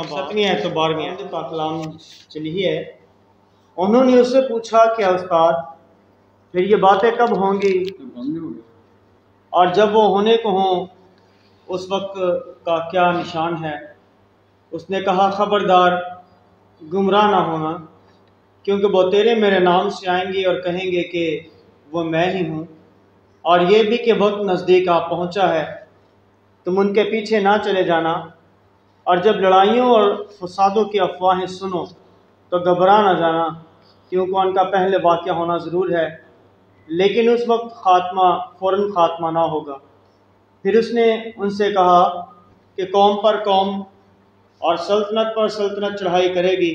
7वीं आयत तो 12वीं आयत का कलाम चली है। उन्होंने उससे पूछा क्या उस्ताद फिर ये बातें कब होंगी और जब वो होने को हों उस वक्त का क्या निशान है। उसने कहा खबरदार गुमराह ना होना, क्योंकि वो तेरे मेरे नाम से आएंगे और कहेंगे कि वो मैं ही हूँ, और ये भी कि वक्त नज़दीक आ पहुँचा है, तुम उनके पीछे ना चले जाना। और जब लड़ाइयों और फसादों की अफवाहें सुनो तो घबरा ना जाना, क्योंकि उनका पहले वाक़या होना ज़रूर है, लेकिन उस वक्त फ़ौरन ख़ात्मा ना होगा। फिर उसने उनसे कहा कि कौम पर कौम और सल्तनत पर सल्तनत चढ़ाई करेगी,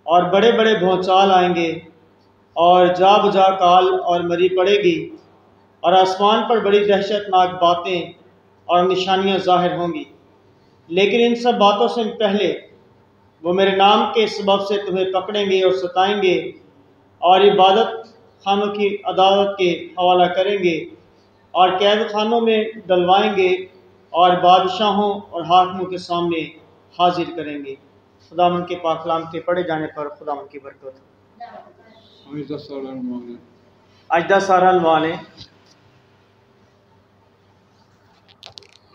और बड़े बड़े भौचाल आएंगे, और जा बुझा काल और मरी पड़ेगी, और आसमान पर बड़ी दहशतनाक बातें और निशानियां ज़ाहिर होंगी। लेकिन इन सब बातों से पहले वो मेरे नाम के सबब से तुम्हें पकड़ेंगे और सताएंगे, और इबादत खानों की अदालत के हवाला करेंगे, और कैद खानों में डलवाएंगे, और बादशाहों और हाकिमों के सामने हाजिर करेंगे। खुदावंद के पाक कलाम के पढ़े जाने पर खुदावंद की बरकत। आज दा सारा अनवान है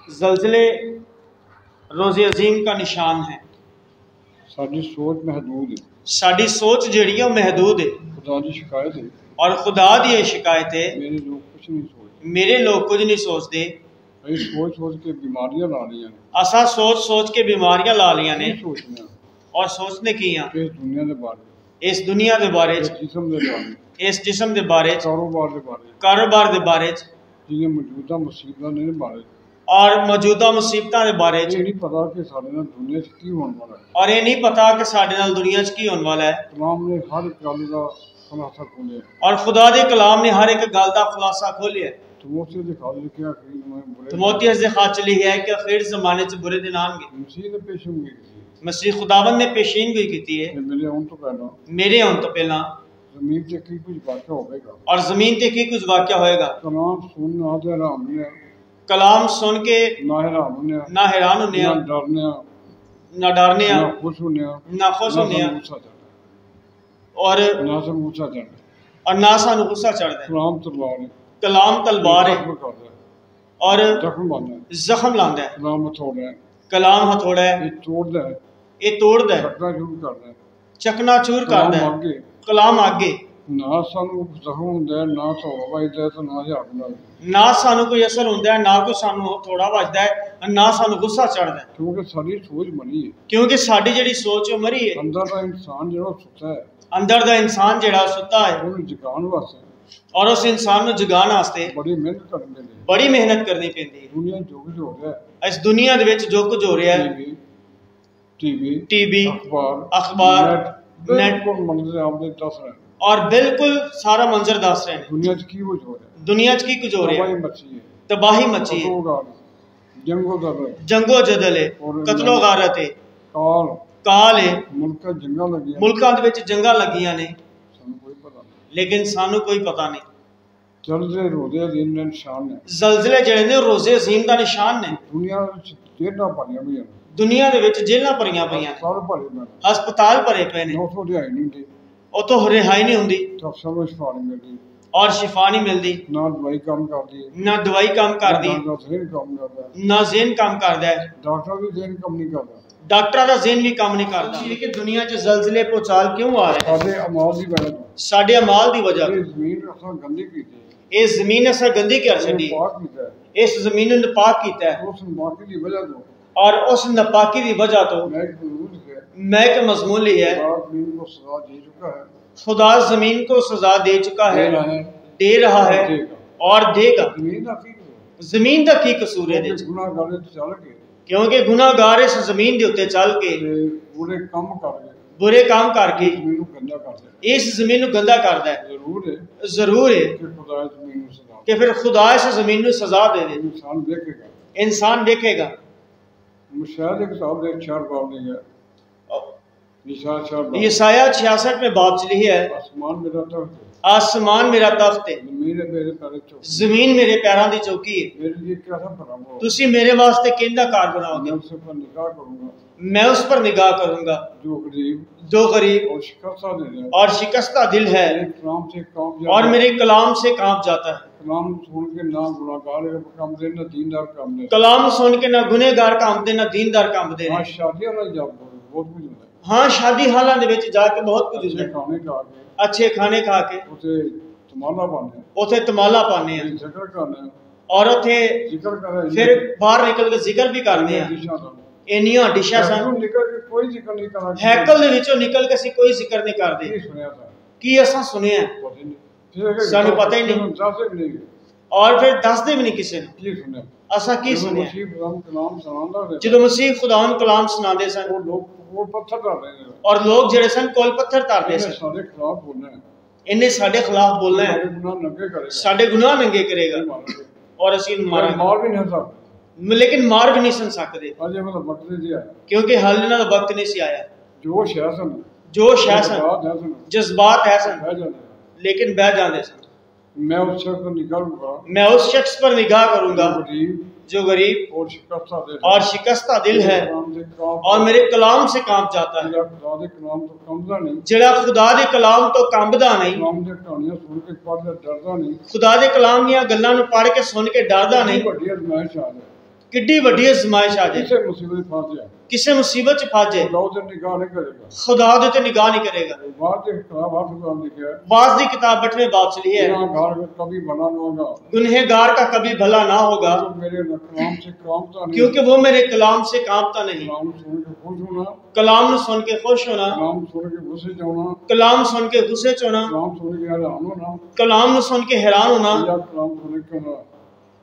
ज़लज़ले रोज़े अजीम का निशान है। साडी सोच महदूद है, साडी सोच जिहड़ी है महदूद है, खुदा दी शिकायत है, और खुदा दी ये शिकायत है मेरे लोग कुछ नहीं सोचते, मेरे लोग कुछ नहीं सोचते। सोच सोच के बीमारियां ला लिया ने, असा सोच सोच के बीमारियां ला लिया ने, सोचने और सोचने की इस दुनिया दे बारे, इस दुनिया दे बारे, इस जिस्म दे बारे, इस जिस्म दे बारे, कारोबार दे बारे, जिहड़ियां मौजूदा मुसीबतां ने बारे, और मौजूदा मुसीबतां दे बारे ये नहीं पता कि साडे नाल दुनिया च की होने वाला है, और ये नहीं पता कि साडे नाल दुनिया च की होने वाला है। कलाम ने हर गल दा खुलासा खोलिया, और खुदा दे कलाम ने हर एक गल दा खुलासा खोलिया। तिमोथियुस दे खात लिखिया आखिरी में बुरे, तिमोथियुस दे खात च लिखिया है कि आखिर ज़माने च बुरे दिन आएंगे। मसीह ने पेशेनगोई की, मसीह खुदावंद ने पेशीनगोई की है, मेरे आउण तो पहला मेरे आउण तो पहला जमीन ते की कुछ वाक़या होवेगा, और जमीन ते की कुछ वाक़या होएगा। कलाम सुन ना ते हैरान होने, कलाम सुन के ना हैरान होने, ना हैरान होने, ना डरने, ना डरने, ना खुश होने, ना खुश होने, और ना सन गुस्सा चढ़ना, ना सानू गुस्सा चढ़दा है। कलाम तलवार है, कलाम तलवार है और जख्म लांदा है, जख्म लांदा है। कलाम हथौड़ा है, कलाम हथौड़ा है, ये तोड़दा है, ये तोड़दा है, चकना चूर करदा है, चकनाचूर करदा है। आगे कलाम आगे ना सानू जख्म हुंदा है, ना हथौड़ा वजदा है, तो ना झाग लगदा, ना सानू कोई असर हुंदा है, ना कोई सानू थोड़ा वजदा है, ना सानू गुस्सा चढ़दा है, क्योंकि साडी सोच मरी है, क्योंकि साडी जेहड़ी सोच है मरी है। अंदर दा इंसान जेड़ा सुत्ता है, अंदर दा इंसान जेहड़ा सुत्ता है, ਉਹਨੂੰ जगाण वास्ते और उस इंसान नू जगाण वास्ते बड़ी मेहनत करनी पैंदी है। बड़ी मेहनत करनी पैंदी है। दुनिया जो कुछ हो रहा है, इस दुनिया दे विच जो कुछ हो रहा है, टीवी, अखबार, नेट, बिल्कुल मंजर आपने दस रहे हैं, और बिल्कुल सारा मंजर दस रहे हैं। दुनिया च की कुछ हो रहा है, दुनिया च की कुछ हो रहा है, तबाही मची है, तबाही मची है, जंगो दर जंगो जदल है, कत्लो गारत है, काल है, मुल्का जंगा लगी, मुल्कां दे विच जंगा लगियां ने, सानू कोई पता नहीं, लेकिन सानू कोई पता नहीं। जलजे रोदे दिन ने निशान है, ज़लज़ले जेहड़े ने रोज़े अज़ीम दा निशान ने। दुनिया च जेड़ा भरियां भी हैं, दुनिया दे विच जेलां भरियां पईयां ने, साल भरे में हस्पताल भरे पे ने, 900 दिहाड़ी नहीं दी, उतों रिहाई नहीं हुंदी, तो सब शिफा नहीं मिलती, और शिफा नहीं मिलती, ना दवाई काम करती, ना दवाई काम करदी, ना ज़हन काम करता, ना ज़हन काम करदा है, डॉक्टर भी ज़हन काम नहीं करता, डॉक्टर दा ज़हन भी काम नहीं करदा। कि दुनिया च ज़लज़ले भूचाल क्यों आ रहे हैं? साडे अमाल दी वजह तो, साडे अमाल दी वजह ये ज़मीन असां गंदी कीती, इस ज़मीन असां गंदी कर छड्डी, पाक कीता है, इस ज़मीन नूं नापाक कीता है, उस माफी दी वजह तो और उस नापाकी दी वजह तो मैं एक मजबूत है, मैं के मजमून ली है, ज़मीन को सजा दे चुका है, खुदा ज़मीन को सजा दे चुका है, दे रहा है और देगा। ज़मीन दा की ज़मीन दा की कसूर है? गुनाहगार ते चल के, क्योंकि गुनाहगार इस ज़मीन दे उत्ते चल के बुरे काम करके, बुरे काम करके ज़मीन को गंदा करदा है, इस ज़मीन नूं गंदा करदा है। जरूर है कि खुदा ज़मीन को सजा, फिर खुदा इस ज़मीन नूं सजा दे दे, इंसान देखेगा, इंसान देखेगा। मुशाहिद एक साहब ने 4 बाब नहीं है, निशान 4 बाब, यसाया 66 में बात चली है, आसमान में रहता है, आसमान मेरा तख्त है, ज़मीन है मेरे पैर चौकी, जमीन मेरे पैरों की चौकी है। मेरे लिए क्या था बनाओ, तुसी मेरे वास्ते किंदा कार मैं बनाओगे, उससे पर निगाह करूँगा, मैं उस पर निगाह करूंगा जो गरीब जो गरीब और शिकस्ता दिल है और शिकस्ता दिल है मेरे कलाम से काम और मेरे कलाम से कांप जाता है। कलाम सुन के ना गुनाहगार काम दे ना दीनदार काम दे, कलाम सुन के ना गुनेगार काम दे ना दीनदार काम दे। हाँ शादियां ना जब बहुत कुछ होता है, हाँ शादी हालां दे विच जाके बहुत कुछ अच्छे होता है, खाने खा के अच्छे खाने खा के उसे तमाला पाने, उथे तमाला पाने हैं जिक्र करने, और उथे जिक्र करे, फिर बाहर निकल के जिक्र भी करते हैं। इन्नियां डिशां सन, निकल के कोई जिक्र नहीं करा, हैकल दे विचों निकल के ਅਸੀਂ कोई जिक्र नहीं करते। नहीं सुनया था, की असां सुनिया सानू पता ही नहीं, दस भी नहीं और फिर दसदे भी नहीं किसी ने की सुनया, असां की सुनिया। मसीह कलाम सुनांदा है, ਜਦੋਂ ਮਸੀਹ ਖੁਦਾ ਨੂੰ ਕਲਾਮ ਸੁਣਾਉਂਦੇ ਸਨ वो लोग वो पत्थर डाल रहे हैं, और लोग ਜਿਹੜੇ ਸਨ ਕੋਲ ਪੱਥਰ ਧਰਦੇ ਸਨ, सारे खिलाफ बोलना है, ਇਹਨੇ ਸਾਡੇ ਖਿਲਾਫ ਬੋਲਣਾ ਹੈ, हमारे गुनाह नंगे करेगा, ਸਾਡੇ ਗੁਨਾਹ ਨੰਗੇ ਕਰੇਗਾ मारेंगे, और ਅਸੀਂ ਇਹਨੂੰ ਮਾਰਾਂਗੇ, मार भी नहीं सकता, लेकिन मार भी नहीं सुन सकते अजय मतलब वक्त नहीं दिया, क्योंकि हाल ਇਹਨਾਂ ਦਾ वक्त नहीं सी आया। जोश है सन, जोश है सन, बात है सन, जज्बात है सन, बह जाते हैं। लेकिन बह जाते सन। मैं उस शख्स को निकालूंगा मैं उस शख्स पर निगाह करूंगा गरीब जो गरीब और शिकस्ता दिल और शिकस्ता दिल है कलाम से काम और मेरे कलाम से कांप जाता है, मेरा खुदा दे कलाम तो कंबदा नहीं, जेड़ा खुदा दे कलाम तो कंबदा नहीं, कलाम दे कहानियां सुन के पढ़दा डरदा नहीं, खुदा दे कलाम ਦੀਆਂ ਗੱਲਾਂ ਨੂੰ ਪੜ੍ਹ ਕੇ ਸੁਣ ਕੇ ਡਰਦਾ ਨਹੀਂ। बड़ी आजमाइश आ जाए, किड्डी वड्डी आजमाइश आ जाए, किसे मुसीबत फंस जाए, किसे मुसीबत च फंस जाए, खुदा उसे निगाह नहीं करेगा, खुदा दे ते निगाह नहीं करेगा। बात के खिलाफ हाथ काम लिखा है, बाज दी किताब 8वें बाब से लिया है, गुनाहगार का कभी बना न होगा, गुनहगार का कभी भला ना होगा, तो मेरे कलाम से कामता नहीं, क्योंकि वो मेरे कलाम से कांपता नहीं। कलाम सुन के खुश होना, कलाम ਨੂੰ सुन के खुश होना, कलाम सुन के गुस्से जाना, कलाम सुन के गुस्से च होना, कलाम सुन के हैरान होना, कलाम ਨੂੰ सुन के हैरान होना, या कलाम सुन के होना,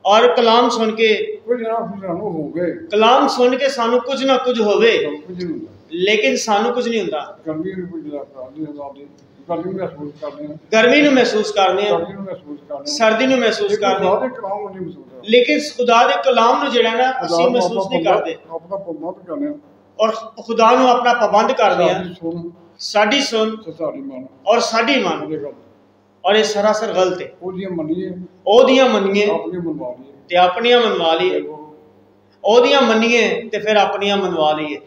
और कलाम सुन के कुछ ना कुछ रानू हो गए, कलाम सुन के सानू कुछ ना कुछ होवे, कुछ नहीं होता, लेकिन सानू कुछ नहीं ਹੁੰਦਾ। गर्मी में कुछ आजादी गर्मी महसूस करने हैं, गर्मी ਨੂੰ महसूस करने सर्दी में महसूस करने हैं, सर्दी ਨੂੰ महसूस करने, खुदा दे कलाम को नहीं महसूस करते, लेकिन खुदा ਦੇ ਕਲਾਮ ਨੂੰ ਜਿਹੜਾ ਨਾ ਅਸੀਂ महसूस नहीं करते अपना पमत करने हैं, और खुदा ਨੂੰ ਆਪਣਾ ਪਾਬੰਦ ਕਰਦੇ ਆ। सारी सुन ਸਾਡੀ ਸੁਣ सारी मान और ਸਾਡੀ ਮੰਨ, ਉਹਦੇ ਗੱਲ और ये सरासर गलत है। ਉਹਦੀਆਂ ਮੰਨੀਏ ਉਹਦੀਆਂ ਮੰਨੀਏ ਆਪਣੀ ਮਨਵਾ ਲਈਏ, ਤੇ ਆਪਣੀਆਂ ਮਨਵਾ ਲਈਏ, ਉਹਦੀਆਂ ਮੰਨੀਏ ਤੇ ਫਿਰ ਆਪਣੀਆਂ ਮਨਵਾ ਲਈਏ।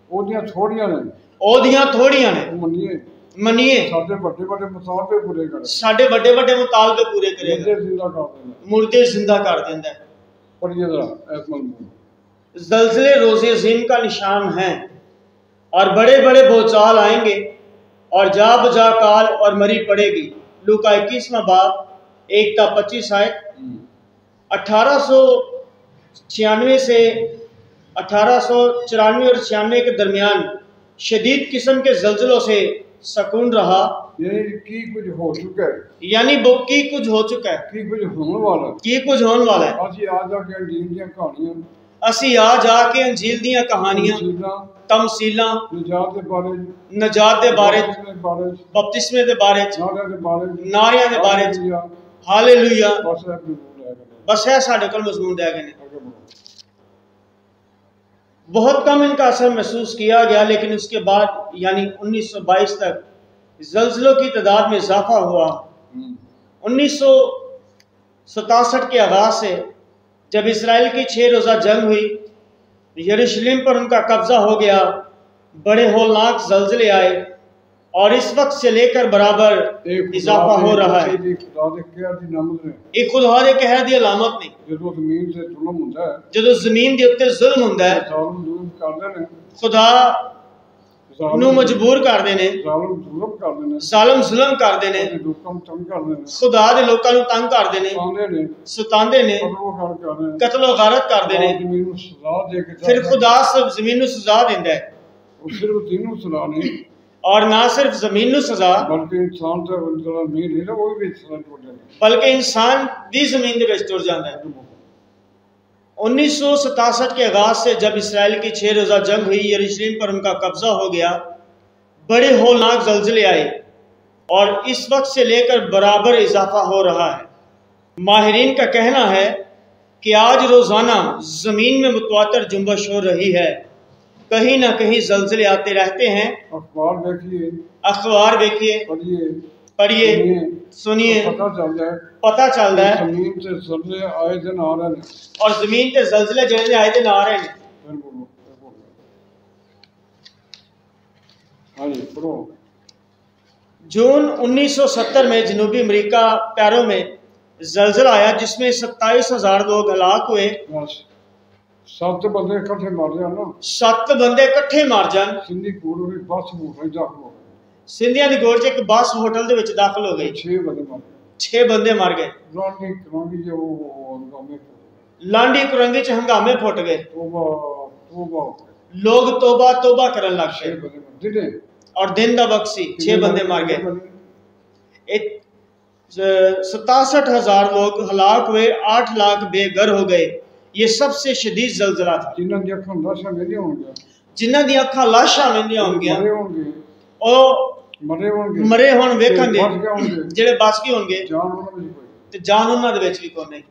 ਉਹਦੀਆਂ ਥੋੜੀਆਂ ਨੇ ਉਹਦੀਆਂ ਥੋੜੀਆਂ ਨੇ ਉਹ ਮੰਨੀਏ, ਮੰਨੀਏ, ਸਾਡੇ ਵੱਡੇ ਵੱਡੇ ਮੁਤਾਲਬੇ ਪੂਰੇ ਕਰੇ, ਸਾਡੇ ਵੱਡੇ ਵੱਡੇ ਮੁਤਾਲਬੇ ਪੂਰੇ ਕਰੇਗਾ, ਜਿੰਦੇ ਜ਼ਿੰਦਾ ਕਰ ਦੇਣਾ, मुर्दे जिंदा कर देता है। ਪਰ ਇਹ ਜਰਾ ਐਸ ਮਨ जलजले रोज़े अज़ीम का निशान है और बड़े बड़े भूचाल आएंगे और जा बजा काल और मरी पड़ेगी। लूका 21वां बाब 1-25 आयत। 1896 से 1894 और 96 के दरमियान शदीद किस्म के जलजलों से सकून रहा, ये की कुछ हो चुका है, यानी वो की कुछ हो चुका है, की कुछ होने वाला है, की कुछ होने वाला है। ਅਸੀਂ ਆ ਜਾ ਕੇ ਡੀਨ ਦੀਆਂ ਕਹਾਣੀਆਂ, असी आ जाके अंजील दियां कहानियां, ਸੀਲਾਂ तमसीलां, ਨਿਜਾਤ ਦੇ ਬਾਰੇ, नजात दे बारे, ਦੇ ਬਾਰੇ, बपतिस्मे दे बारे, ਨਾਰਿਆਂ ਦੇ ਬਾਰੇ, नारियां दे बारे, ਹਾਲੇਲੂਇਆ, हालेलुया, ਬਸ ਇਹ ਬਿਲਕੁਲ ਹੈ बस है साढ़े कोल मजमून रह गए ने। ਅੱਗੇ बढ़ो। बहुत कम इनका असर महसूस किया गया, लेकिन उसके बाद यानी 1922 तक जल्जलों की तादाद में इजाफा हुआ। 1967 के आगाज से जब इसराइल की 6 रोज़ा जंग हुई, यरूशलेम पर उनका कब्जा हो गया, बड़े होलनाक जल्जले आए और इस वक्त से लेकर बराबर इजाफा हो रहा है। खुदा ਦੇ ਕਹਿਰ ਦੀ ਨਾਮਤ ਨੇ, एक खुदा दे कहर दी अलामत नहीं, ਜਦੋਂ ਜ਼ਮੀਨ ਤੇ ਜ਼ੁਲਮ ਹੁੰਦਾ ਹੈ, जो जमीन के उत्ते जुल्म हुंदा है, ਜ਼ਾਲਮ ਜ਼ੁਲਮ ਕਰਦੇ ਨੇ, खुदा ਨੂੰ ਮਜਬੂਰ ਕਰਦੇ ਨੇ, ਜ਼ਾਲਮ ਜ਼ੁਲਮ ਕਰਦੇ ਨੇ, ਜ਼ਾਲਮ ਜ਼ੁਲਮ ਕਰਦੇ ਨੇ, ਤੇ ਲੋਕਾਂ ਨੂੰ ਤੰਗ ਕਰਦੇ ਨੇ, खुदा ਦੇ ਲੋਕਾਂ ਨੂੰ ਤੰਗ ਕਰਦੇ ਨੇ, ਆਉਂਦੇ ਨੇ, ਸਤਾਉਂਦੇ ਨੇ, ਕਤਲ ਕਰਦੇ ਨੇ, ਕਤਲ ਗਾਰਤ ਕਰਦੇ ਨੇ। ਜ਼ਮੀਨ ਨੂੰ ਸਜ਼ਾ ਦੇ ਕੇ ਫਿਰ खुदा सब ਜ਼ਮੀਨ ਨੂੰ ਸਜ਼ਾ ਦਿੰਦਾ ਹੈ, ਉਹ ਸਿਰਫ ਦਿਨ ਨੂੰ ਸਜ਼ਾ ਨਹੀਂ, और ना सिर्फ ਜ਼ਮੀਨ ਨੂੰ ਸਜ਼ਾ ਬਲਕਿ ਇਨਸਾਨ ਤੇ ਜਿਹੜਾ ਮੀਂਹ ਨਹੀਂ ਨਾ ਉਹ ਵੀ ਸਜ਼ਾ ਟੁੱਟੇ ਨੇ। बल्कि इंसान भी जमीन के विच टुर जाता है। 1967 के आगाज से जब इसराइल की 6 रोज़ा जंग हुई, यरूशलेम पर उनका कब्जा हो गया, बड़े होलनाक जल्जले आए और इस वक्त से लेकर बराबर इजाफा हो रहा है। माहिरीन का कहना है कि आज रोज़ाना ज़मीन में मुतवातर जुम्बश हो रही है, कहीं ना कहीं जल्जले आते रहते हैं। अखबार देखिए, अखबार देखिए, पढ़िए, पढ़िए सुनिए पता चल रहा है जमीन ते ज़लज़ले आए दिन आ रहे हैं और जमीन ते ज़लज़ले जेड़े आए दिन आ रहे हैं। हाँ जी पढ़ो। जून 1970 में जनूबी अमेरिका पैरो में ज़लज़ला आया जिसमें 27,000 लोग हलाक हुए। बस 7 बंदे इकट्ठे मार जान ना, 7 बंदे इकट्ठे मार जान। सिंधी कोड़ भी बस होटल दाखिल हो गए, सिंधिया दी गोड़ च एक बस होटल दे विच दाखिल हो गई, 6 बंदे मार गए, 6 बंदे मार गए। लांडी करांगी जो हंगामे लांडी कुरंगी च हंगामे फुट गए, तौबा तौबा लोग तौबा तौबा करन लग 6 गए बंदे दिने और दिन दा वक्त सी 6 बंदे मार गए। 67,000 लोग हलाक हुए, 8 लाख बेघर हो गए। ये सबसे शदीद ज़लज़ला था। जिन्हां दी अखां लाशां वेंदियां होणगियां, जिन्हां दी अखां लाशां वेंदियां होणगियां, मरे होणगे, ओ मरे होण वेखणगे, बच गए होणगे, जेड़े बच गए होणगे जान उन्हां विच कोई ते जान उन्हां दे विच भी कोई नहीं।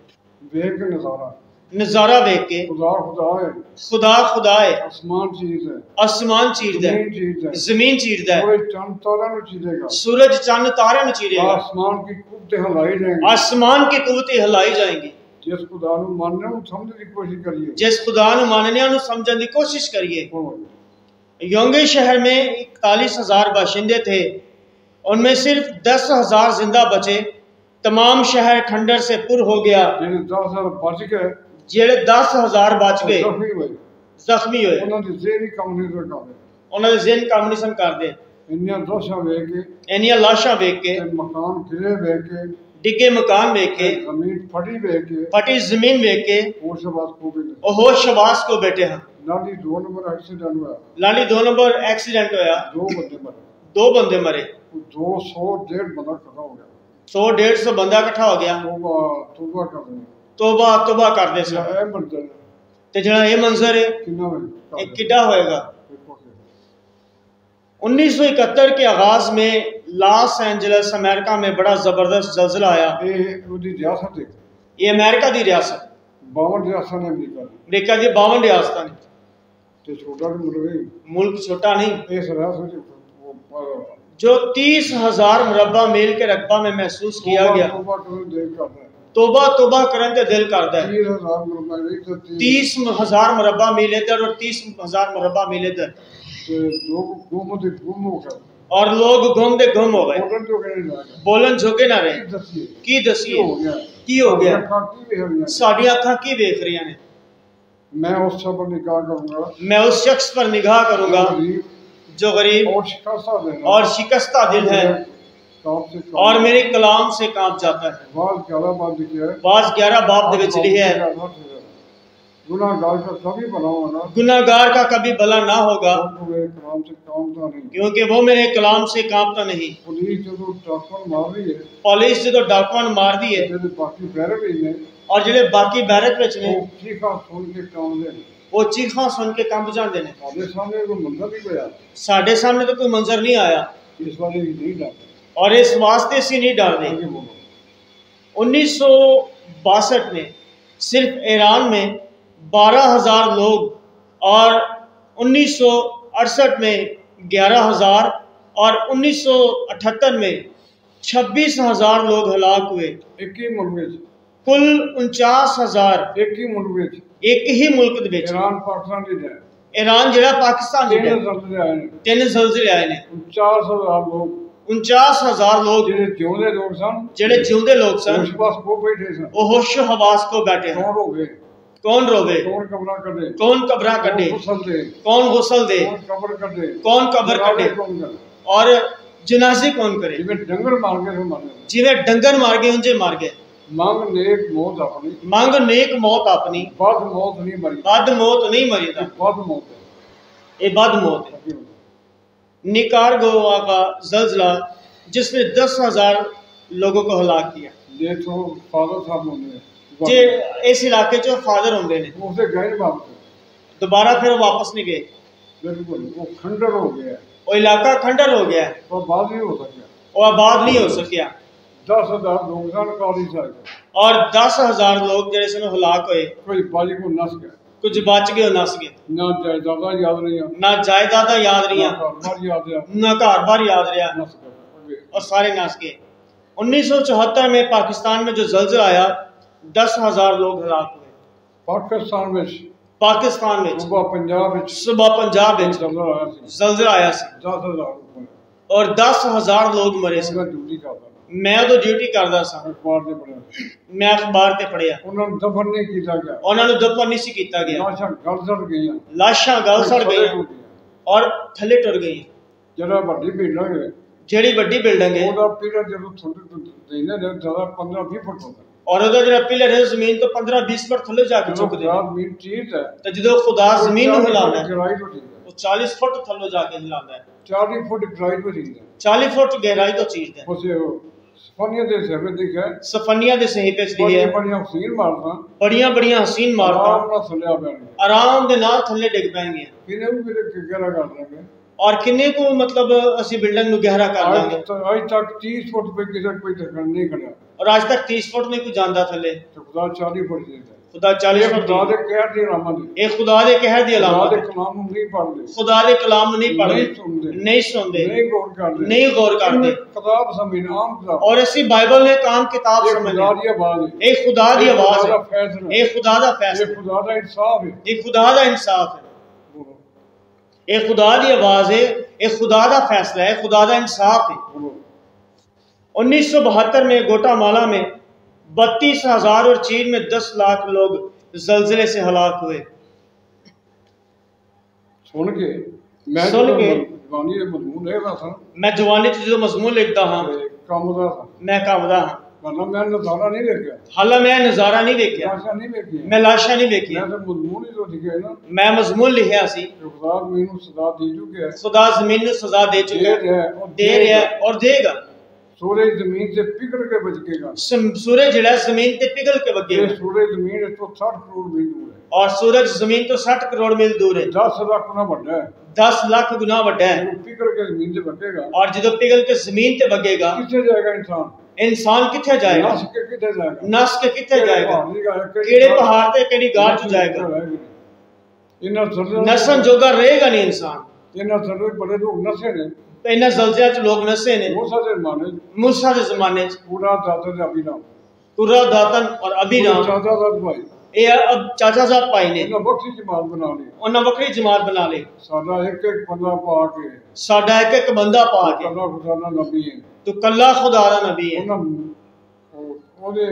वेख के नज़ारा नज़ारा वेख के खुदा खुदा है, खुदा खुदा है, आसमान चीज है, आसमान चीरदा है, जमीन चीज है, जमीन चीरदा है, सूरज चंद तारा नु चीरेगा, सूरज चंद तारे नु चीरेगा, आसमान की कुव्वतें हिलाई जाएंगी, आसमान की कुव्वतें हिलाई जाएंगी। जिस खुदा नु मानने नु समझने की कोशिश करिए, जिस खुदा नु मानने नु समझने की कोशिश करिए। बोलो। योंगे शहर में 41,000 बाशिंदे थे, उनमें सिर्फ 10,000 जिंदा बचे। तमाम शहर खंडर से पुर हो गया। जेड़े 10,000 बच गए, जेड़े 10,000 बच गए जख्मी हुए, उन्हां दे ज़हनी काम नहीं करदे, उन्हां दे ज़हन काम नहीं सन करदे। इन्नियां लाशां वेख के, इन्नियां लाशां वेख के, मकान गिरे वेख के, डिगे मकान वेख के, जमीन फटी वेख के, फटी जमीन वेख के होश हवास खो गए। और होश हवास को बैठे हैं। लाली 2 नंबर एक्सीडेंट हुआ, लाली 2 नंबर एक्सीडेंट होया, 2 बंदे मरे, 2 बंदे मरे, 200 150 बंदा खड़ा हो गया, 100-150 बंदा इकट्ठा हो गया। तौबा तौबा कर रहे, तौबा तौबा करदे सन। ए मंजर ते जेड़ा ये मंजर है कितना ये किड्डा होएगा। 1971 के आगाज में लॉस एंजलिस अमेरिका में बड़ा जबरदस्त ज़लज़ला आया। रियासत है, ये अमेरिका दी रियासत, 52 रियासत ने अमेरिका दी 52 रियासतां ने, ते छोटा मुल्क छोटा नहीं। इस रियासत जो 30,000 मुरब्बा मील के रकबा में महसूस किया गया, तौबा तौबा करन ते दिल करदा है। 30,000 मुरब्बा मील इधर और 30,000 मुरब्बा मील इधर, और लोग गुम दे गुम हो गए, बोलन जोगे ना रहे। की दसिए की हो गया, साडी अखां की देख रही ने। मैं उस शख्स पर निगाह करूंगा, मैं उस शख्स पर निगाह करूंगा जो गरीब और शिकस्ता दिल है और मेरे कलाम से कांप जाता है। बाज 11 बाब दे विच लिखिया है, गुनाहगार का कभी भला ना होगा क्योंकि वो मेरे कलाम से कांपता नहीं। पुलिस जो डाकुआं मार दी है और जेडे बाकी बैरक विच ने वो चीखां सुन के कंब जांदे ने। साडे सामने तो कोई मंजर नहीं आया और इस वास्ते से नहीं डरते। 1962 में सिर्फ ईरान में 12,000 लोग और 1968 में 11,000 और 1978 में 26,000 लोग हलाक हुए। कुल 49,000 एक ही मुल्क दे विच। ईरान जेड़ा पाकिस्तान दे 3 ज़लज़ले आए ने। 49,000 लोग जेड़े जिउंदे लोग सन वो होश हवास को बैठे हैं। कौन रोवे, कौन कब्रां कड्डे, कौन गुसल दे, कौन कब्र कड्डे और जनाजे कौन करे। जिवें डंगर मार गए उंजे मार गए। मांग नेक मौत अपनी, मांग नेक मौत अपनी, बद मौत नहीं मरी, बद मौत नहीं मरी था, बद मौत है, ये बद मौत है। निकारागुआ का ज़लज़ला जिसने 10,000 लोगों को हलाक किया। देखो फादर साहब होंगे जे इस इलाके जो फादर होंगे ने उसे गए वापस, दोबारा फिर वापस नहीं गए। बिल्कुल वो खंडर हो गया, वो इलाका खंडर हो गया, वो आबाद नहीं हो सका, वो आबाद नहीं हो सकिया। 10,000 लोग और 10,000 लोग जेड़े सन हलाक होए। कोई बाजी को नस गया, कुछ बच गए नस गए। ना जायदादा याद रही, ना जायदादा याद रही, ना घर बार याद रहा, गए। और सारे नाश गए। 1974 में पाकिस्तान में जो जलजिला आया 10,000 लोग हलाक हुए। पाकिस्तान में पाकिस्तान में सूबा पंजाब जलजिला आया सी 10,000 और 10,000 लोग मरे सी। ड्यूटी करता मैं तो ड्यूटी करदा सा, अखबार ते पढ़िया, मैं अखबार ते पढ़िया, उन्होंने दफन नहीं किया गया, उन्होंने दफन नहीं सी कीता गया, लाशां गल सड़ गईयां, लाशां गल सड़ गईयां और थले टुर गई। जरा बड़ी बिल्डिंग है, जेड़ी बड़ी बिल्डिंग है ओदा पिलर जदों थोड़े देने ने ज्यादा 15-20 फुट होता और ओदा जेड़ा पिलर है जमीन तो 15-20 फुट थले जाके झुक दे। जमीन चीज है तो जदों खुदा जमीन नु हिलांदा है गहराई तो ठीक है, वो 40 फुट थले जाके हिलांदा है, 40 फुट गहराई तो ठीक है, 40 फुट गहराई तो चीज है। उसे सफनिया दे से में दिखा सफनिया दे सही पे ली है, बड़ियां हसीन मारना, बड़ियां हसीन मारता आराम नाल थल्ले पैणगे, आराम दे नाल थले डिग पैणगे। किने भी मेरे गहरा कर देंगे और किन्ने को मतलब असि बिल्डिंग नु गहरा कर देंगे। आज तक 30 फुट पे किसी कोई धक्का नहीं खड़ा और आज तक 30 फुट नहीं कोई जांदा थले, तो खुदा 40 फुट देता है। खुदा 40 फुट खुदा दे कहर दी अलामत है, ए खुदा दे कहर दी खुदा अलामत दे है। कलाम नहीं पढ़दे, खुदा दे कलाम नहीं पढ़दे, नहीं सुनदे, सुनदे, नहीं गौर करदे, नहीं गौर करदे किताब समझ आम किताब और ऐसी बाइबल ने काम किताब ये समझ खुदा दी आवाज है, ए खुदा दी आवाज है, फैसला ए खुदा दा ये फैसला, खुदा दा इंसाफ है, ये खुदा दा इंसाफ है, ए खुदा दी आवाज है, ए खुदा दा फैसला है, खुदा दा इंसाफ है। 1972 में गोटामाला में 32,000 और चीन में 10 लाख लोग जलजिले से हलाक हुए। सुन के मैं जवानी दे मजमून लिखदा था, मैं जवानी च जो मजमून लिखदा हां काम दा था, मैं कवदा हां, वरना मैं नजारा नहीं देखा, हालां मैं नजारा नहीं देखया, लाशा नहीं देखी, मैं लाशा नहीं देखी, मैं तो मजमून ही तो लिखे ना, मैं मजमून लिखया सी खुदा मैनू सजा दे चुके है, खुदा जमीन नु सजा दे चुका है, दे रहा है और देगा। सूरज जमीन से पिघल के बचकेगा, सूरज जिहड़ा जमीन ते पिघल के बगेगा, सूरज जमीन तो 60 करोड़ मील दूर है, और सूरज जमीन तो 60 करोड़ मील दूर है, 10 लाख गुना बड़ा है, 10 लाख गुना बड़ा है। पिघल के जमीन से बचेगा और जो पिघल के जमीन ते बगेगा किथे जाएगा इंसान, इंसान किथे जाएगा, नस के किथे जाएगा, नस के किथे जाएगा, केड़े पहाड़ ते केड़ी गार च जाएगा, नसन जोगा रहेगा नहीं इंसान। इन्हां सर्वे बड़े लोग नसे ने, इन्हां जलजिया च लोग नसे ने। मूसा दे जमाने च पूरा दाता दे अभिनाम, कुर्रा दातन और अभिनाम चाचा दाद भाई ये अब चाचा साहब पाई ने इन्हां बखरी जमात बना ली, उन्हां वक्री जमात बना ली, साडा एक एक बंदा पा के, साडा एक एक बंदा पा के अल्लाह खुदा दा नबी है, तो कल्ला खुदा दा नबी है। उन्हां ओदे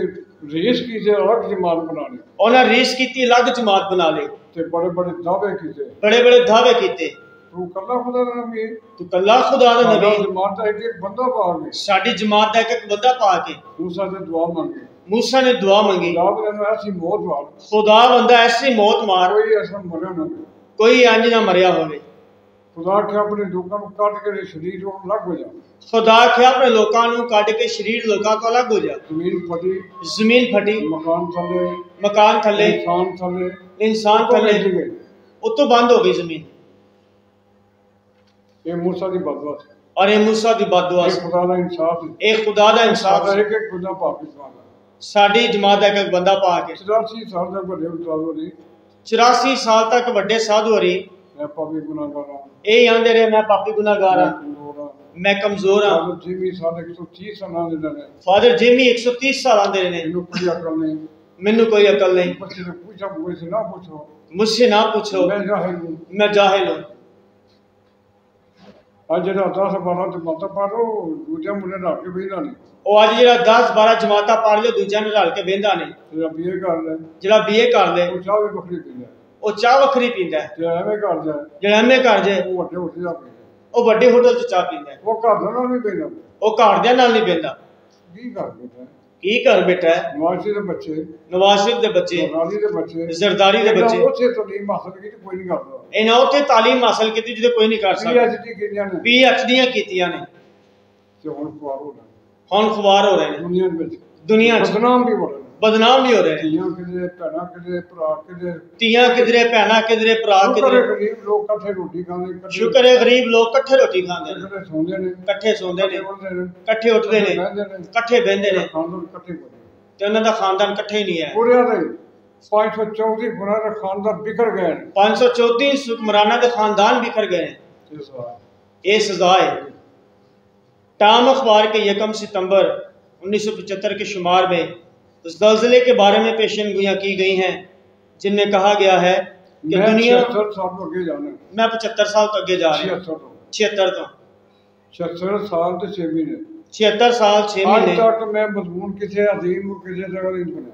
रेस की जे अलग जमात बना ली, उन्हां रीस कीती अलग जमात बना ली, ते बड़े बड़े दावे कीते, बड़े बड़े दावे कीते, तू कल्ला खुदा दा नबी है, तो कल्ला खुदा दा नबी जमात दा एक एक बंदा पा के, साडी जमात दा एक एक बंदा पा के मूसा से दुआ मांगी, मूसा ने दुआ मांगी, खुदा ने ऐसी मौत मार, खुदा बंदा ऐसी मौत मार कोई ऐसा मरे ना, कोई अंज ना मरिया होवे। खुदा के अपने लोगों को काट के शरीर को अलग हो जा, खुदा के अपने लोकां नु काट के शरीर लोकां तो अलग हो जा, जमीन फटी, मकान थले, इंसान थले, उतो बंद हो गई जमीन। ये मूसा दी बददुआ है और ये मूसा दी बददुआ है, खुदा दा इंसाफ है, एक खुदा दा इंसाफ है। एक एक बंदा पाकिस्तान साडी जमात दा एक बंदा पा के 84 साल तक बड़े उतारो दी, 84 साल तक बड़े साधु हरी मैं पापी गुनाहगार हूं, ए आंदे रहे मैं पापी गुनाहगार हां, मैं कमजोर हां। जिमी साल 130 साल दे ने, फादर जिमी 130 साल दे ने, इनु कोई अकल नहीं, मेनू कोई अकल नहीं, बच्चे ने पूछा मुझसे ना पूछो, मुझसे ना पूछो, मैं जाहिल हूं। आज जरा 10-12 ते माता पारो दूजे मुंडे रख के बेंदा नहीं, ओ आज जेड़ा 10-12 जमाता पढ़ लियो दूजे ने रल के बेंदा नहीं, जेड़ा बीए कर ले, जेड़ा बीए कर ले ओ चाह भी बखरी पींदा, ओ चाह वखरी पींदा है, जे एवें कर जाए, जेड़ा एमए कर जाए ओ वड्डे होटल जा पींदा, ओ बड़े होटल च चाह पींदा है, ओ घर दे नाल नहीं पींदा, ओ घर दे नाल नहीं बेंदा। की कर बेटा, की कर बेटा है, नवाज शरीफ दे बच्चे, नवाज शरीफ दे बच्चे, जरदारी दे बच्चे, जरदारी दे बच्चे, ओथे तालीम हासिल की कोई नहीं करदा, इन्हां उथे तालीम हासिल कीती जिदे कोई नहीं कर सकदा, पीएचडी कीतियां ने, पीएचडीयां कीतियां ने, ते हुन खुआर हो रहे, हुन खुवार हो रहे ने दुनिया विच, दुनिया च, बदनाम भी हो रहे, बदनाम भी हो रहे ने, तियां किधरे भैणा किधरे भरा किधरे, तियां किधरे भैणा किधरे भरा किधरे, गरीब लोग इकट्ठे रोटी खांदे, शुक्र है गरीब लोग इकट्ठे रोटी खांदे ने, इकट्ठे सोंदे ने, इकट्ठे सोंदे ने, इकट्ठे उठदे ने, इकट्ठे बहिंदे ने, खानदान इकट्ठे कोई ते उन्हां दा खानदान इकट्ठे ही नहीं है। पूरे दे 534 गुना दा खानदान बिखर गए ने, 534 हुक्मराना दे खानदान बिखर गए हैं। ये सजा है। टाइम अखबार के 1 सितंबर 1975 के शुमार में उस ज़लज़ले के बारे में पेशन गोइयाँ की गई हैं जिनमें कहा गया है कि दुनिया, मैं 75 साल तक आगे जा रहा हूँ, 76 साल तो 6 महीने, 76 साल 6 महीने तक मैं मजमून किसी अजीम किसी जगह नहीं सुना,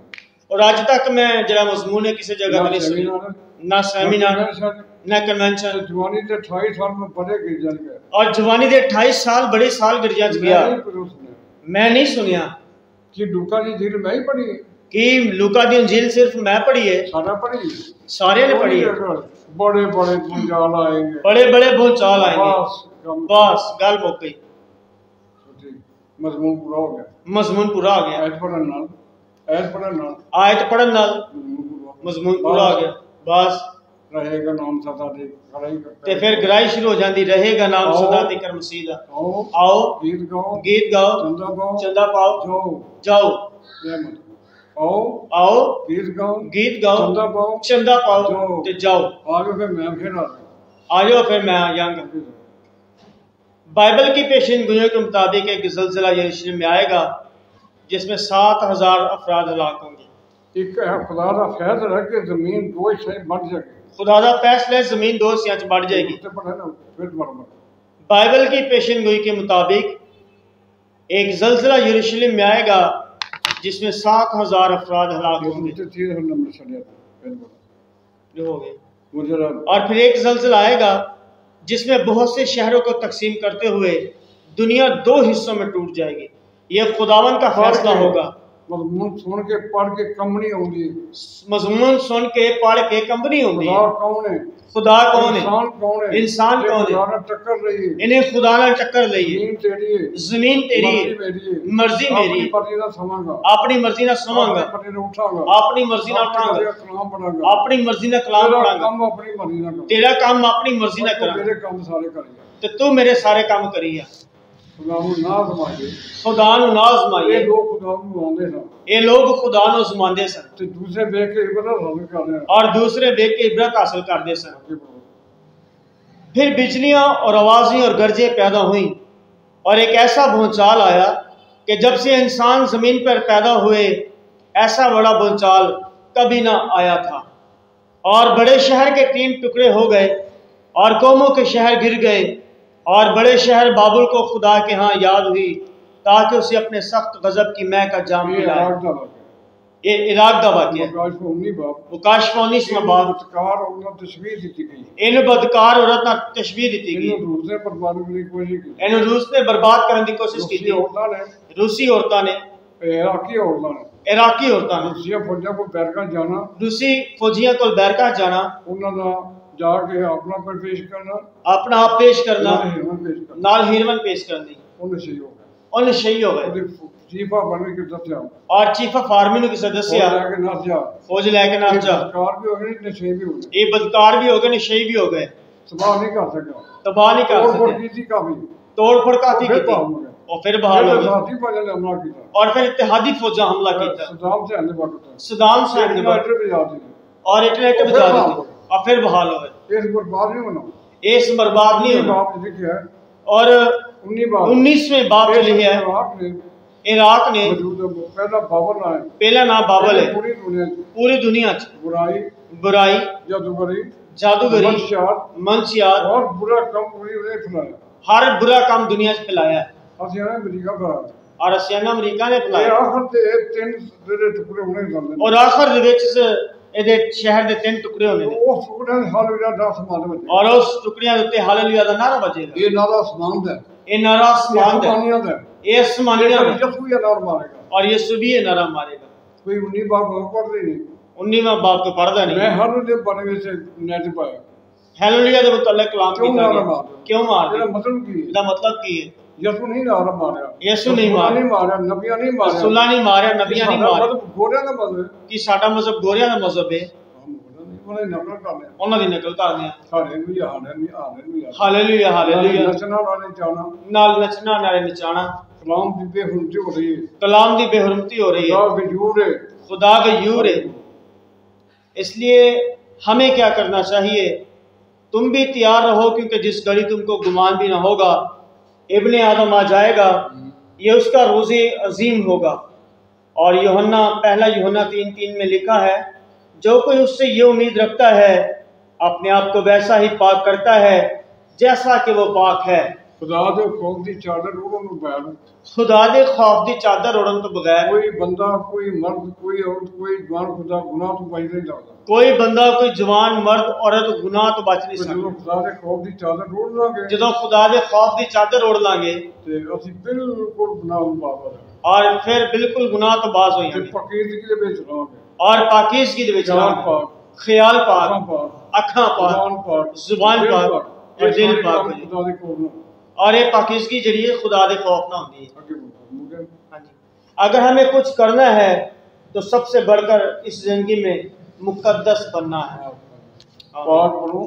और आज तक मैं जरा मजमून है किसी जगह नहीं सुना, ना सेमिनार ना कन्वेंशन। जवानी के 28 साल में बड़े गिरजा गए, और जवानी के 28 साल बड़े साल गिरजा गया, मैं नहीं सुनिया कि लूका दी इंजील मैं ही पढ़ी है, कि लूका दी इंजील सिर्फ मैं पढ़ी है, सारा पढ़ी, सारे ने पढ़ी है। बड़े बड़े भूचाल आएंगे, बड़े बड़े भूचाल आएंगे, बस गल मुक गई, मजमून पूरा हो गया, मजमून पूरा हो गया, आयत पढ़न नाल मजमून पूरा हो गया, बस रहेगा नाम सदा दे ते फिर गराई शुरू हो जाती, रहेगा नाम सदा तेकर मसीह दा। आओ गीत गाओ चंदा पाओ, जाओ आओ गीत गाओ चंदा पाओ ते जाओ, आ जाओ फिर मैं आ जाऊंगा। बाइबल की पेशन गोइयों के मुताबिक एक ज़लज़ला यरूशलेम में आएगा जिसमें 7000 अफराद हलाक होंगे। एक खुदा दा फैसला है कि जमीन दो हिस्से बढ़ जाएगी, खुदा दा फैसला है जमीन दो हिस्सों में बढ़ जाएगी। बाइबल की पेशन गोई के मुताबिक एक ज़लज़ला यरूशलेम में आएगा जिसमें 7000 अफराद हलाक होंगे, और फिर एक ज़लज़ला आएगा जिसमें बहुत से शहरों को तकसीम करते हुए दुनिया 2 हिस्सों में टूट जाएगी। यह खुदावन का फैसला होगा। मजमून सुन के पढ़ के कंबनी होगी, मजमून सुन के पढ़ के कंबनी होगी। खुदा कौन है, इंसान कौन है, टक्कर रही है, इन्हें खुदा ने टक्कर ली है। जमीन तेरी है, मर्जी मेरी, अपनी मर्जी ना सोवांगा, अपनी मर्जी ना उठांगा, अपनी मर्जी ना कलाम पढ़ांगा, तेरा काम अपनी मर्जी ना करांगा, ते तू मेरे सारे काम करिया। खुदा नु ना आज़माइए, ये लोग खुदा नु आज़मांदे सन, दूसरे देख के इबरत हासिल करते हैं, और दूसरे देख के इबरत हासिल करते सन। फिर बिजलियां और आवाजें और गरजें पैदा हुई, और एक ऐसा भूचाल आया कि जब से इंसान जमीन पर पैदा हुए ऐसा बड़ा भूचाल कभी ना आया था, और बड़े शहर के 3 टुकड़े हो गए, और कौमों के शहर गिर गए, और बड़े शहर बाबुल को खुदा के यहाँ याद हुई ताकि उसे अपने सख्त गजब की मैं का जाम मिलाए। ये इराक का वाक़या है, मुकाशफा 19वां बाब। इन बदकार औरत ना तशबीह दी गई, इन रूस ने बर्बाद करने की कोशिश की थी, रूसी औरतां ने, इराकी औरतां ने, रूसी फौजियां को बैरका जाना, जाके अपना पेश करना, अपना आप पेश करना, नाल हीरवन पेश करनी, उन शही हो गए, चीफा बनने के दस्या, और चीफ ऑफ आर्मी के सदस्य फौज लेके नाच जा, ये बदकार भी हो गए, नशे भी हो गए, तबाह नहीं कर सके, तोड़ फोड़ काफी की थी, और फिर बहाल हो गए, और फिर इत्तेहादी फौजा हमला किया, सदाम हुसैन ने, और इटली भी जा रही थी, और फिर बहाल हो गए। इस बर्बाद नहीं होना। और 19वें बाब जो लिखा है, इराक ने पहला नाम बाबल है, पूरी दुनिया बुराई, जादूगरी, मंशियात और बुरा काम हर बुरा काम दुनिया से फैलाया है, और असियाना अमेरिका ने फैलाया, और आखिर शहर के 3 टुकड़े होने, और उस टुकड़ियां उत्ते हालेलुया दा नारा बजेगा। ये नारा आसमान दा, ये नारा आसमान दा, ये आसमानिया दा, और यीशु भी ये नारा मारेगा। कोई 19 बाब पढ़ रही नहीं, 19वां बाब को पढ़दा नहीं, मैं हर दे बारे में से नेट पाया हालेलुया दे मुतल्लिक कलाम कीता गया, क्यों मार दिया, मतलब की, इसदा मतलब की है, यीशु नहीं नारा मारया, यीशु नहीं मारया, नबियां नहीं मारया, रसूलां नहीं मारया, नबियां नहीं मारया, गोरियां दा मजहब कि साडा मजहब गोरियां दा मजहब है, उन्हां दी नकल करदे आ, हालेलुया हालेलुया, नाल नचना नाल नचाना, कलाम दी बेहुरमती हो रही है, कलाम दी बेहुरमती हो रही है, खुदा गयूर है। इसलिए हमें क्या करना चाहिए, तुम भी तैयार रहो, क्योंकि जिस घड़ी तुमको गुमान भी ना होगा इब्ने आदम आ जाएगा, ये उसका रोज़े अजीम होगा। और पहला यूहन्ना 3:3 में लिखा है, जो कोई उससे ये उम्मीद रखता है अपने आप को वैसा ही पाक करता है जैसा कि वो पाक है। खुदा दे खौफ दी चादर ओढ़न तो बगैर, खुदा दे खौफ दी चादर ओढ़न तो बगैर कोई बंदा, कोई मर्द, कोई औरत, कोई जवान खुदा गुनाह तो बच नहीं सकता। कोई बंदा, कोई जवान मर्द औरत गुनाह तो बच नहीं सकता। खुदा दे खौफ दी चादर ओढ़ लांगे, जो खुदा दे खौफ दी चादर ओढ़ लांगे ते ਅਸੀਂ बिल्कुल गुनाह ਤੋਂ ਬਾਹਰ और फिर बिल्कुल गुनाह तो बाज हो ਤੇ जाएंगे ਪਕੀਜ਼ਗੀ ਦੇ ਵਿੱਚ ਰਹਾਂਗੇ। और पाकीज़गी दे विच जान रहांगे। पाक, ख्याल पाक, आँखां पाक, अखां पाक, जुबान पाक, जुबान दिल पाक और दिल सारे पाक काम हो जाए। खुदा दे खौफ ਨਾਲ और ये पाकीज़गी जड़ी है खुदा दे खौफ ना होती है। ਅੱਗੇ ਮੁਗੇ। हाँ जी, अगर हमें कुछ करना है तो सबसे बढ़कर इस जिंदगी में मुकद्दस बनना है। पाक बनो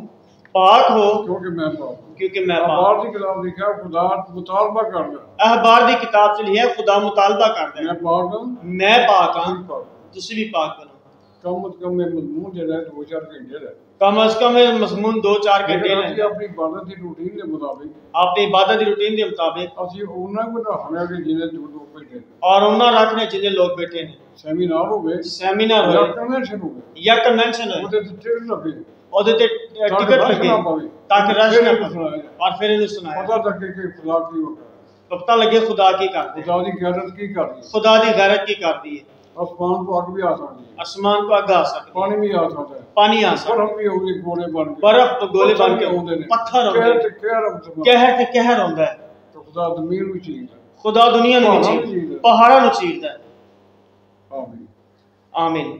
पाक हो क्योंकि मैं पाक हूं। क्योंकि मैं पाक। अखबार की किताब लिखा खुदा मुतालबा करदा, अखबार दी किताब च लिखा खुदा मुतालबा करदा मैं है, पाक हूं, मैं पाक हां, तुम पाक। तुसी भी पाक बनो। कम अज कम में मजमून जेड़ा है 2-4 घंटे दा, कम अज कम ये मजमून 2-4 घंटे लेकिन ने ਅਸੀਂ ਆਪਣੀ ਇਬਾਦਤ ਦੀ ਰੂਟੀਨ ਦੇ ਮੁਤਾबिक अपनी इबादत की रूटीन के मुताबिक ਅਸੀਂ ਉਹਨਾਂ ਨੂੰ ਨਹਾਣਾ ਕਿ ਜਿਹਨੇ 2-2 घंटे और उन्ना रखने जिन्हें लोग बैठे ने ਸੈਮੀਨਾਰ ਹੋਵੇ सेमिनार ਜਾਂ होए ਕਨਵੈਨਸ਼ਨ ਹੋਵੇ, या कन्वेंशन होए, ਉਹਦੇ ਤੇ ਟਿਕਟ ਲੱਗੇ ओदे ते टिकट लगे ताकि रश ना पवे और फिर इन्हें सुनाया ਪਤਾ ਲੱਗੇ ਕਿ ਖੁਦਾ ਕੀ ਹੋਗਾ, पता लगे खुदा की करदे, ਖੁਦਾ ਦੀ ਗੈਰਤ ਕੀ ਕਰਦੀ ਹੈ। खुदा दी गैरत की कर दी है। आसमान को आग भी आ सकती है, आसमान को आग आ सकती है, पानी भी आ सकता है, पानी आ सकता बर्फ भी होगी गोले बन के, बर्फ तो गोले बन के होंदे ने, पत्थर होंदे कहर ने, ते कहर होंदा। कहर ते कहर होंदा है। तो खुदा जमीन भी चीज है। खुदा दुनिया नूं पहाड़ां नूं चीरदा चीरदा है, पहाड़ां नूं चीरदा है। आमीन। आमीन।